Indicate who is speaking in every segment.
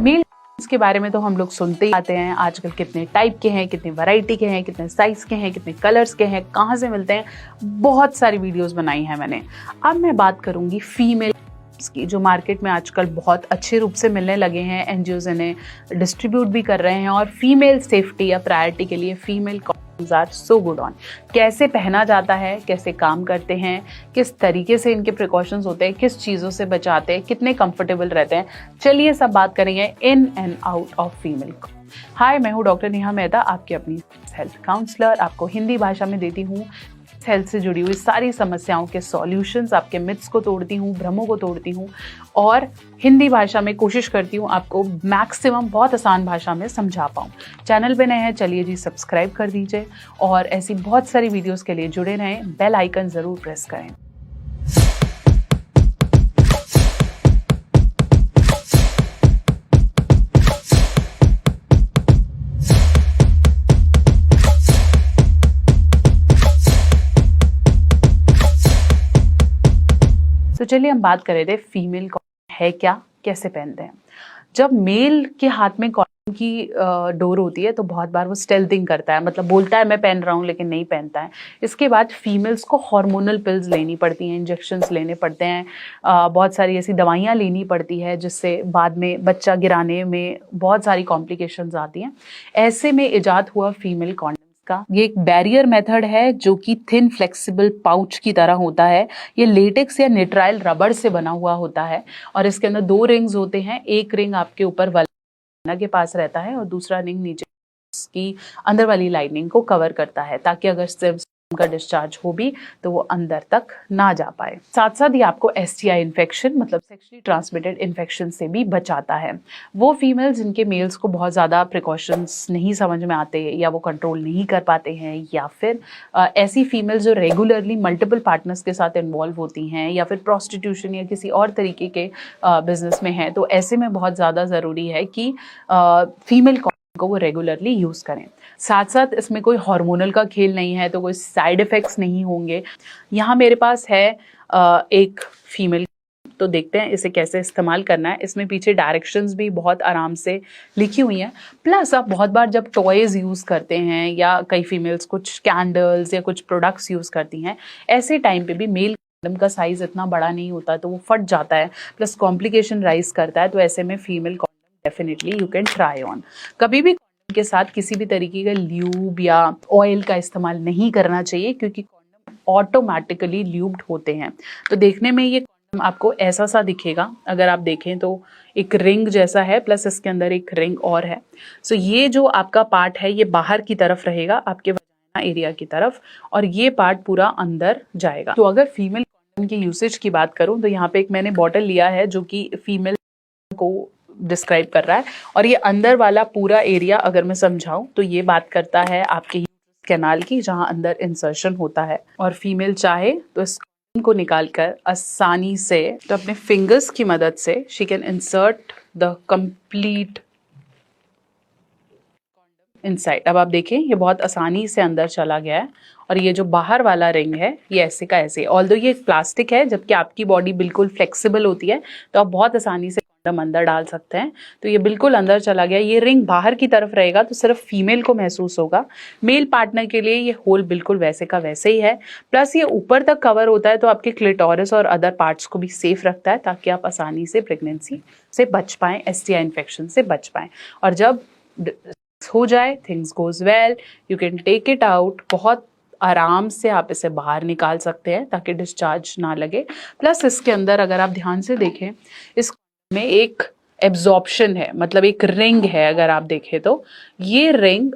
Speaker 1: Mail के बारे में तो हम लोग सुनते ही आते हैं, आजकल कितने टाइप के हैं, कितने वैरायटी के हैं, कितने साइज के हैं, कितने कलर्स के हैं, कहाँ से मिलते हैं, बहुत सारी वीडियोस बनाई हैं मैंने। अब मैं बात करूंगी फीमेल की, जो मार्केट में आजकल बहुत अच्छे रूप से मिलने लगे हैं। एनजीओज इन्हें डिस्ट्रीब्यूट भी कर रहे हैं और फीमेल सेफ्टी या प्रायोरिटी के लिए female are so good on. कैसे पहना जाता है, कैसे काम करते हैं, किस तरीके से इनके प्रिकॉशंस होते हैं, किस चीज़ों से बचाते हैं, कितने कंफर्टेबल रहते हैं, चलिए सब बात करेंगे in and out of female. Hi, मैं हूँ डॉक्टर नेहा मेहता, आपकी अपनी हेल्थ काउंसलर। आपको हिंदी भाषा में देती हूँ हेल्थ से जुड़ी हुई सारी समस्याओं के सॉल्यूशंस, आपके मिथ्स को तोड़ती हूँ, भ्रमों को तोड़ती हूँ और हिंदी भाषा में कोशिश करती हूँ आपको मैक्सिमम बहुत आसान भाषा में समझा पाऊँ। चैनल पे नए हैं, चलिए जी सब्सक्राइब कर दीजिए और ऐसी बहुत सारी वीडियोस के लिए जुड़े रहें, बेल आइकन ज़रूर प्रेस करें। तो चलिए हम बात कर रहे थे फीमेल कॉन्डोम है क्या, कैसे पहनते हैं। जब मेल के हाथ में कॉन्डोम की डोर होती है तो बहुत बार वो स्टेल्थिंग करता है, मतलब बोलता है मैं पहन रहा हूँ लेकिन नहीं पहनता है। इसके बाद फीमेल्स को हार्मोनल पिल्स लेनी पड़ती हैं, इंजेक्शंस लेने पड़ते हैं, बहुत सारी ऐसी दवाइयाँ लेनी पड़ती है जिससे बाद में बच्चा गिराने में बहुत सारी कॉम्प्लिकेशंस आती हैं। ऐसे में इजाद हुआ फीमेल कॉन्डोम का। ये एक बैरियर मेथड है जो कि थिन फ्लेक्सिबल पाउच की तरह होता है। ये लेटेक्स या निट्राइल रबर से बना हुआ होता है और इसके अंदर 2 रिंग्स होते हैं। एक रिंग आपके ऊपर वाला के पास रहता है और दूसरा रिंग नीचे की अंदर वाली लाइनिंग को कवर करता है, ताकि अगर सिर्फ का डिस्चार्ज हो भी तो वो अंदर तक ना जा पाए। साथ साथ ये आपको एसटीआई इन्फेक्शन, मतलब सेक्सुअली ट्रांसमिटेड इन्फेक्शन से भी बचाता है। वो फीमेल्स जिनके मेल्स को बहुत ज़्यादा प्रिकॉशंस नहीं समझ में आते या वो कंट्रोल नहीं कर पाते हैं, या फिर ऐसी फीमेल्स जो रेगुलरली मल्टीपल पार्टनर्स के साथ इन्वॉल्व होती हैं या फिर प्रोस्टिट्यूशन या किसी और तरीके के बिजनेस में हैं, तो ऐसे में बहुत ज़्यादा ज़रूरी है कि फीमेल को वो रेगुलरली यूज़ करें। साथ साथ इसमें कोई हार्मोनल का खेल नहीं है, तो कोई साइड इफ़ेक्ट्स नहीं होंगे। यहाँ मेरे पास है एक फीमेल, तो देखते हैं इसे कैसे इस्तेमाल करना है। इसमें पीछे डायरेक्शंस भी बहुत आराम से लिखी हुई हैं। प्लस आप बहुत बार जब टॉयज़ यूज़ करते हैं या कई फीमेल्स कुछ कैंडल्स या कुछ प्रोडक्ट्स यूज़ करती हैं, ऐसे टाइम पे भी मेल कॉन्डोम का साइज़ इतना बड़ा नहीं होता, तो वो फट जाता है, प्लस कॉम्प्लिकेशन राइज करता है। तो ऐसे में female definitely you can try on. कभी भी कॉन्डोम के साथ किसी भी तरीके का ल्यूब या ऑयल का इस्तेमाल नहीं करना चाहिए, क्योंकि कॉन्डोम ऑटोमेटिकली ल्यूब्ड होते हैं। तो देखने में ये कॉन्डोम आपको ऐसा सा दिखेगा, अगर आप देखें तो एक रिंग जैसा है, प्लस इसके अंदर एक रिंग और है। सो ये जो आपका पार्ट है ये बाहर की तरफ रहेगा, आपके वजाइना एरिया की तरफ, और ये पार्ट पूरा अंदर जाएगा। तो अगर फीमेल कॉन्डोम की यूसेज की बात करूं तो यहाँ पे एक मैंने बॉटल लिया है जो कि फीमेल को डिस्क्राइब कर रहा है, और ये अंदर वाला पूरा एरिया अगर मैं समझाऊं तो ये बात करता है आपके कैनाल की, जहां अंदर इंसर्शन होता है। और फीमेल चाहे तो इस को निकालकर आसानी से तो अपने फिंगर्स की मदद से she can insert the complete inside. अब आप देखें ये बहुत आसानी से अंदर चला गया है, और ये जो बाहर वाला रिंग है ये ऐसे का ऐसे, ऑल्दो ये प्लास्टिक है, जबकि आपकी बॉडी बिल्कुल फ्लेक्सिबल होती है, तो आप बहुत आसानी से कॉन्डोम अंदर डाल सकते हैं। तो ये बिल्कुल अंदर चला गया। ये रिंग बाहर की तरफ रहेगा तो सिर्फ फीमेल को महसूस होगा। मेल पार्टनर के लिए ये होल बिल्कुल वैसे का वैसे ही है। प्लस ये ऊपर तक कवर होता है, तो आपके क्लिटोरिस और अदर पार्ट्स को भी सेफ रखता है, ताकि आप आसानी से प्रेगनेंसी से बच पाएँ, एसटीआई इन्फेक्शन से बच पाएँ। और जब हो जाए, things goes well, you can take it out. बहुत आराम से आप इसे बाहर निकाल सकते हैं ताकि डिस्चार्ज ना लगे। प्लस इसके अंदर अगर आप ध्यान से देखें, इस में एक एब्जॉर्प्शन है, मतलब एक रिंग है। अगर आप देखें तो ये रिंग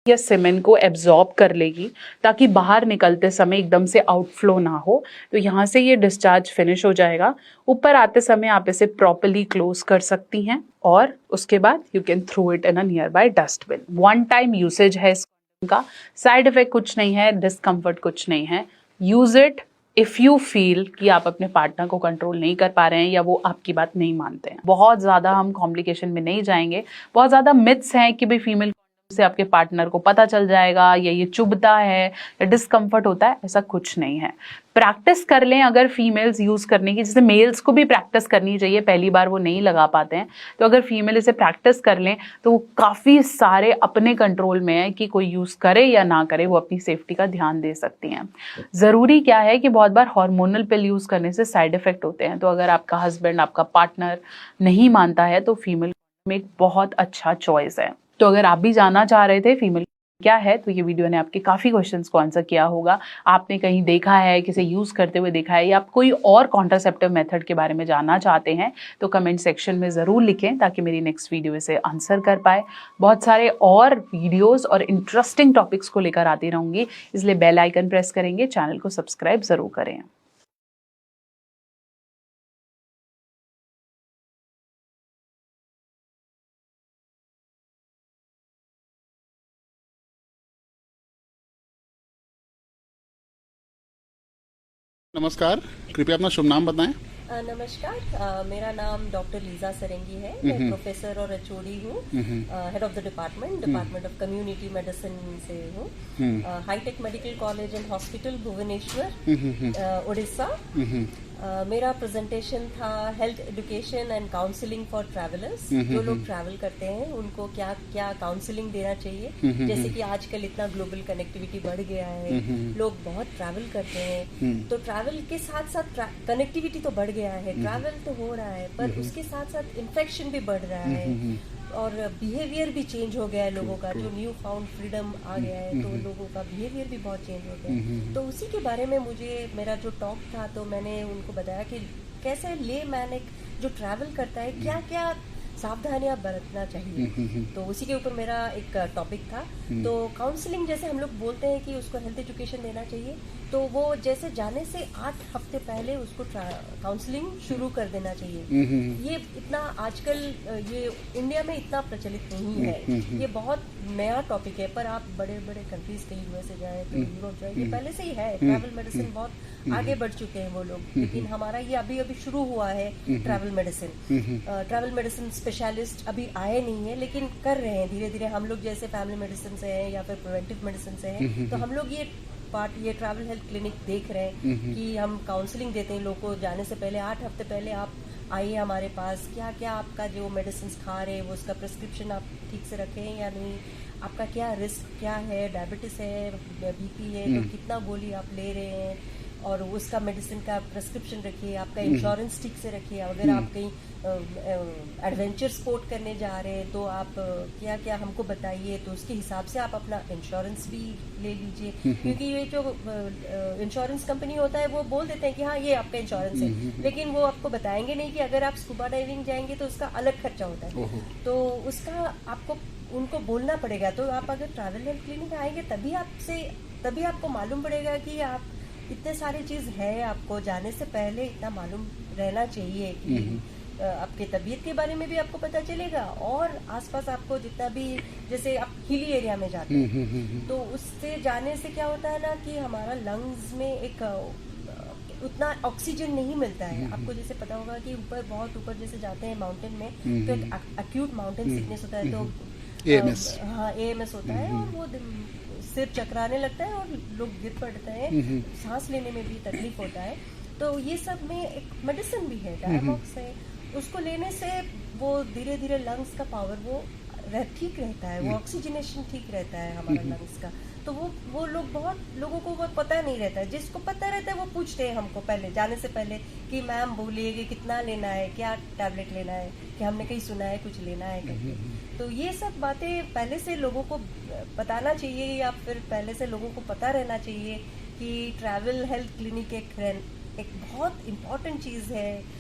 Speaker 1: या सीमेंट को एब्जॉर्ब कर लेगी, ताकि बाहर निकलते समय एकदम से आउटफ्लो ना हो। तो यहाँ से ये डिस्चार्ज फिनिश हो जाएगा। ऊपर आते समय आप इसे प्रॉपर्ली क्लोज कर सकती हैं, और उसके बाद you can throw it in a nearby dustbin. 1 time usage है इसका, साइड इफेक्ट कुछ नहीं है, डिस्कम्फर्ट कुछ नहीं है। Use it if you feel कि आप अपने पार्टनर को कंट्रोल नहीं कर पा रहे हैं या वो आपकी बात नहीं मानते हैं। बहुत ज़्यादा हम कॉम्प्लिकेशन में नहीं जाएंगे। बहुत ज़्यादा मिथ्स हैं कि भाई फीमेल से आपके पार्टनर को पता चल जाएगा या ये चुभता है या डिस्कम्फर्ट होता है, ऐसा कुछ नहीं है। प्रैक्टिस कर लें अगर फीमेल्स यूज करने की, जैसे मेल्स को भी प्रैक्टिस करनी चाहिए, पहली बार वो नहीं लगा पाते हैं, तो अगर फीमेल इसे प्रैक्टिस कर लें तो वो काफी सारे अपने कंट्रोल में है कि कोई यूज करे या ना करे, वो अपनी सेफ्टी का ध्यान दे सकती हैं। जरूरी क्या है कि बहुत बार हार्मोनल पिल यूज करने से साइड इफेक्ट होते हैं, तो अगर आपका हस्बैंड, आपका पार्टनर नहीं मानता है तो फीमेल में एक बहुत अच्छा चॉइस है। तो अगर आप भी जानना चाह रहे थे फीमेल क्या है, तो ये वीडियो ने आपके काफी क्वेश्चंस को आंसर किया होगा। आपने कहीं देखा है, किसे यूज करते हुए देखा है, या आप कोई और कॉन्ट्रासेप्टिव मेथड के बारे में जानना चाहते हैं तो कमेंट सेक्शन में जरूर लिखें ताकि मेरी नेक्स्ट वीडियो इसे आंसर कर पाए। बहुत सारे और वीडियोस और इंटरेस्टिंग टॉपिक्स को लेकर आती रहूंगी, इसलिए बेल आइकन प्रेस करेंगे, चैनल को सब्सक्राइब जरूर करें।
Speaker 2: नमस्कार, कृपया अपना शुभ नाम बताएं।
Speaker 3: नमस्कार, मेरा नाम डॉक्टर लीजा सरंगी है। मैं प्रोफेसर और एचओडी हूँ, head of the department of community medicine से हूँ, hitech medical college and hospital Bhubaneswar, Orissa. मेरा प्रेजेंटेशन था health education and counselling for travellers. जो लोग ट्रैवल करते हैं उनको क्या क्या काउंसलिंग देना चाहिए, जैसे कि आजकल इतना ग्लोबल कनेक्टिविटी बढ़ गया है, लोग बहुत ट्रैवल करते हैं, तो ट्रैवल के साथ साथ कनेक्टिविटी तो बढ़ गया है, ट्रैवल तो हो रहा है, पर उसके साथ साथ इन्फेक्शन भी बढ़ रहा है और बिहेवियर भी चेंज हो गया है लोगों का। जो न्यू फाउंड फ्रीडम आ गया है तो लोगों का बिहेवियर भी बहुत चेंज हो गया है। तो उसी के बारे में मुझे मेरा जो टॉक था, तो मैंने उनको बताया कि कैसे ले मैन एक जो ट्रैवल करता है क्या क्या सावधानियां बरतना चाहिए। तो उसी के ऊपर मेरा एक टॉपिक था। तो काउंसलिंग, जैसे हम लोग बोलते हैं कि उसको हेल्थ एजुकेशन देना चाहिए, तो वो जैसे जाने से 8 हफ्ते पहले उसको काउंसलिंग शुरू कर देना चाहिए। ये इतना आजकल ये इंडिया में इतना प्रचलित नहीं है, ये बहुत नया टॉपिक है, पर आप बड़े बड़े कंट्रीज कहीं यूएसए जाए तो यूरोप जाए, ये पहले से ही है। ट्रैवल मेडिसिन बहुत आगे बढ़ चुके हैं वो लोग, लेकिन हमारा ये अभी अभी शुरू हुआ है travel medicine. Travel medicine specialist अभी आए नहीं है, लेकिन कर रहे हैं धीरे धीरे। हम लोग जैसे फैमिली मेडिसिन से हैं या फिर प्रिवेंटिव मेडिसिन से हैं, तो हम लोग ये ट्रैवल हेल्थ क्लिनिक देख रहे हैं कि हम काउंसलिंग देते हैं लोगों को। जाने से पहले 8 हफ्ते पहले आप आइए हमारे पास, क्या क्या आपका जो मेडिसिन खा रहे हैं वो उसका प्रिस्क्रिप्शन आप ठीक से रखे हैं या नहीं, आपका क्या रिस्क क्या है, डायबिटीज है, बीपी है, तो कितना गोली आप ले रहे हैं, और उसका मेडिसिन का प्रिस्क्रिप्शन रखिए, आपका इंश्योरेंस ठीक से रखिए। अगर आप कहीं एडवेंचर स्पोर्ट करने जा रहे हैं तो आप क्या क्या हमको बताइए, तो उसके हिसाब से आप अपना इंश्योरेंस भी ले लीजिए, क्योंकि ये जो इंश्योरेंस कंपनी होता है वो बोल देते हैं कि हाँ ये आपका इंश्योरेंस है, लेकिन वो आपको बताएंगे नहीं कि अगर आप स्कूबा डाइविंग जाएंगे तो उसका अलग खर्चा होता है, तो उसका आपको उनको बोलना पड़ेगा। तो आप अगर ट्रैवल हेल्थ क्लिनिक आएंगे तभी आपको मालूम पड़ेगा कि आप इतने सारी चीज है, आपको जाने से पहले इतना मालूम रहना चाहिए कि आपके तबीयत के बारे में भी आपको पता चलेगा, और आसपास आपको जितना भी, जैसे आप हिली एरिया में जाते हैं तो उससे जाने से क्या होता है ना कि हमारा लंग्स में एक उतना ऑक्सीजन नहीं मिलता है। आपको जैसे पता होगा कि बहुत ऊपर जैसे जाते हैं माउंटेन में तो एक अक्यूट माउंटेन सिकनेस होता है, तो AMS होता है, और वो सिर चकराने लगता है और लोग गिर पड़ते हैं, सांस लेने में भी तकलीफ होता है। तो ये सब में एक मेडिसिन भी है, डायमॉक्स है, उसको लेने से वो धीरे धीरे लंग्स का पावर वो ठीक रहता है, वो ऑक्सीजनेशन ठीक रहता है हमारा लंग्स का। तो वो लोग, बहुत लोगों को वो पता नहीं रहता है, जिसको पता रहता है वो पूछते हैं हमको पहले जाने से पहले कि मैम बोलिए कि कितना लेना है, क्या टैबलेट लेना है, कि हमने कहीं सुना है कुछ लेना है करके। तो ये सब बातें पहले से लोगों को बताना चाहिए, या फिर पहले से लोगों को पता रहना चाहिए कि ट्रैवल हेल्थ क्लिनिक एक बहुत इम्पॉर्टेंट चीज़ है।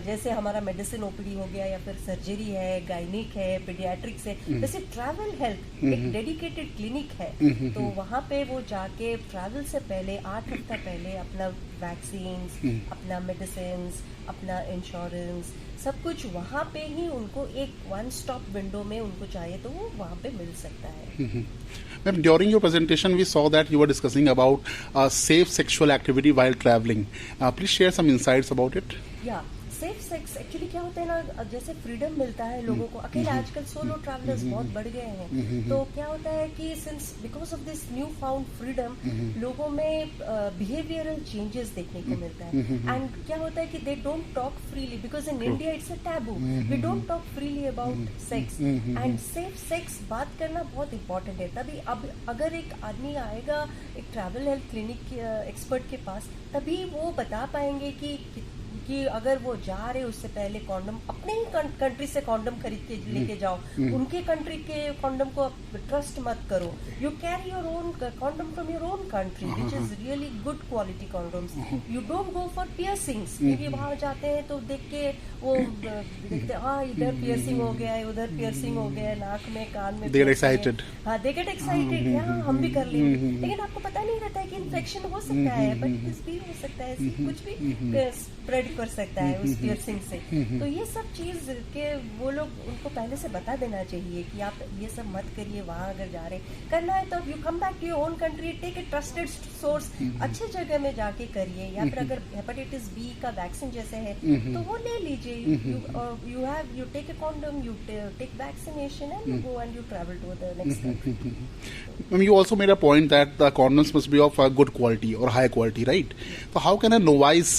Speaker 3: जैसे हमारा मेडिसिन ओपीडी हो गया, या फिर सर्जरी है, गायनिक है, पीडियाट्रिक्स है, वैसे ट्रैवल हेल्थ एक डेडिकेटेड क्लिनिक है। तो वहाँ पे वो जाके ट्रैवल से पहले 8 हफ्ता पहले अपना वैक्सीन्स, अपना मेडिसिन, अपना इंश्योरेंस, सब कुछ वहाँ पे ही उनको एक वन स्टॉप विंडो में उनको चाहिए तो वो वहाँ पे मिल सकता है।
Speaker 2: Ma'am, during your presentation, we saw that you were discussing about safe sexual activity while traveling. Please share some insights about it.
Speaker 3: Yeah, safe sex actually क्या होता है ना, जैसे फ्रीडम मिलता है लोगों को, अकेले आजकल सोलो ट्रैवलर्स बहुत बढ़ गए हैं, तो क्या होता है कि since because of this new found freedom लोगों में बिहेवियरल चेंजेस देखने को मिलता है। एंड क्या होता है कि they don't talk freely because in India it's a taboo, we don't talk freely about sex and safe sex बात करना बहुत इंपॉर्टेंट है। तभी अब अगर एक आदमी आएगा एक ट्रैवल हेल्थ क्लिनिक एक्सपर्ट के पास, तभी वो बता पाएंगे कि अगर वो जा रहे उससे पहले कॉन्डम अपने ही कंट्री से कॉन्डम खरीद के लेके जाओ, उनके कंट्री के कॉन्डम को ट्रस्ट मत करो। You carry your own condom from your own country which is really good quality condoms. You don't go for piercings, क्योंकि वहां जाते हैं तो देख के वो देखते हाँ इधर पियर्सिंग हो गया है, उधर पियर्सिंग हो गया है, नाक में कान में,
Speaker 2: They get excited.
Speaker 3: हाँ दे गेट एक्साइटेड, हाँ हम भी कर लेंगे, लेकिन आपको पता नहीं रहता है कि इन्फेक्शन हो सकता है, बट भी हो सकता है, कुछ भी स्प्रेड कर सकता है उस पियर्सिंग से। तो ये सब चीज के वो लोग उनको पहले से बता देना चाहिए कि आप ये सब मत करिए, वहां अगर जा रहे करना है तो you come back to your own country, take a trusted source, अच्छे जगह में जाके करिए। या फिर अगर हेपेटाइटिस बी का वैक्सीन जैसे है तो वो ले लीजिए, you take a condom, you take vaccination and you go and you travel to the next country.
Speaker 2: You also made a point that the condoms must be of good quality or high quality, right? So how can a novice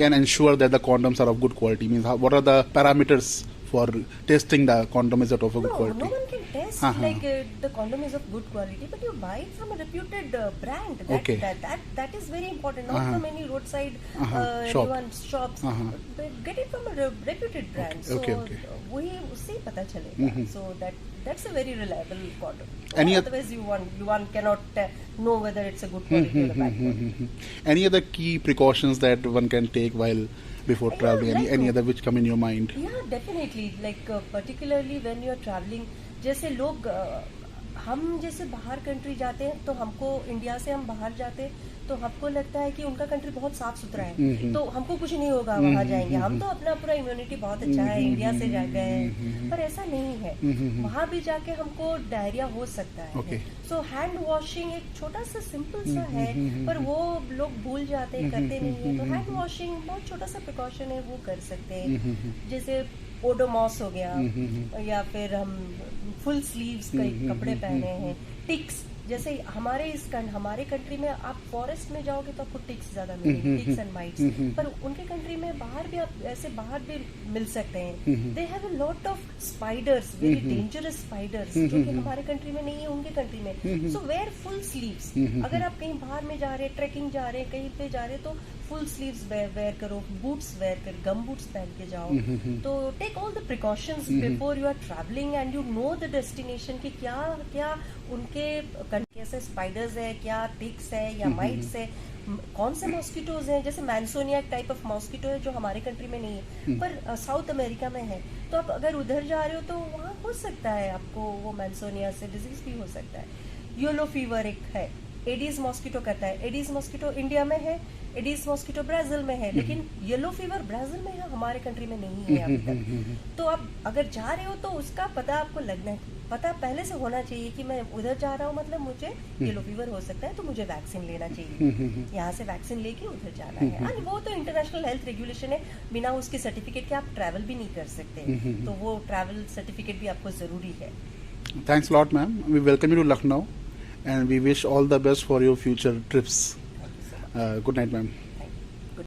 Speaker 2: can ensure that the condoms are of good quality? Means what are the parameters for testing the condom is of a good quality?
Speaker 3: No one can test like the condom is of good quality, but you buy it from a reputed brand. That is very important. Not from any roadside shops. Get it from a reputed brand. So वही उससे ही पता चलेगा. So that's a very reliable condom. Otherwise you cannot know whether it's a good quality or a bad quality.
Speaker 2: Any other key precautions that one can take while before traveling? Any other which come in your mind?
Speaker 3: Yeah, definitely. Like particularly when you are traveling, जैसे लोग हम जैसे बाहर country जाते हैं तो हमको India से हम बाहर जाते हैं तो हमको लगता है कि उनका कंट्री बहुत साफ सुथरा है, तो हमको कुछ नहीं होगा वहां जाएंगे, हम तो अपना पूरा इम्यूनिटी बहुत अच्छा है, इंडिया से जा गए हैं, पर ऐसा नहीं है। वहां भी जाके हमको डायरिया हो सकता है। सो हैंड वॉशिंग एक छोटा सा सिंपल सा है, पर वो लोग भूल जाते हैं, करते नहीं है। तो हैंड वॉशिंग बहुत छोटा सा प्रिकॉशन है, वो कर सकते हैं। जैसे ओडोमॉस हो गया, या फिर हम फुल स्लीव्स के कपड़े पहने हैं। टिक्स जैसे हमारे कंट्री में आप फॉरेस्ट में जाओगे तो आपको टिक्स ज्यादा मिलेंगे, टिक्स एंड माइट्स, पर उनके कंट्री में बाहर भी आप ऐसे बाहर भी मिल सकते हैं। They have a lot of spiders, very dangerous spiders, जो कि हमारे कंट्री में नहीं है, उनके कंट्री में। So wear full sleeves. अगर आप कहीं बाहर में जा रहे हैं, ट्रैकिंग जा रहे हैं, कहीं पे जा रहे हैं, तो फुल स्लीव्स वेयर करो, बूट्स वेयर कर, गम बूट्स पहन के जाओ। तो take all the precautions before you are travelling and you know the destination कि क्या क्या उनके कैसे स्पाइडर्स है, क्या टिक्स है या माइट्स है, कौन से मॉस्किटोज हैं। जैसे मैंसोनिया टाइप ऑफ मॉस्किटो है जो हमारे कंट्री में नहीं है, पर साउथ अमेरिका में है। तो आप अगर उधर जा रहे हो तो वहाँ हो सकता है आपको वो मैंसोनिया से डिजीज भी हो सकता है। येलो फीवर एक है, एडीज मॉस्किटो कहता है। एडीज मॉस्किटो इंडिया में है, एडीज मॉस्किटो ब्राजील में है, लेकिन येलो फीवर ब्राजील में है, हमारे कंट्री में नहीं है अभी तक। तो आप अगर जा रहे हो तो उसका पता आपको लगना है, पता पहले से होना चाहिए कि मैं उधर जा रहा हूँ, मतलब मुझे येलो फीवर हो सकता है, तो मुझे वैक्सीन लेना चाहिए। यहाँ से वैक्सीन लेके उधर जाना है। और वो तो इंटरनेशनल हेल्थ रेगुलेशन है, बिना उसके सर्टिफिकेट के आप ट्रैवल भी नहीं कर सकते, तो वो ट्रैवल सर्टिफिकेट भी आपको जरूरी है।
Speaker 2: Thanks a lot, ma'am. We welcome you to Lucknow and we wish all the best for your future trips. Good night, ma'am.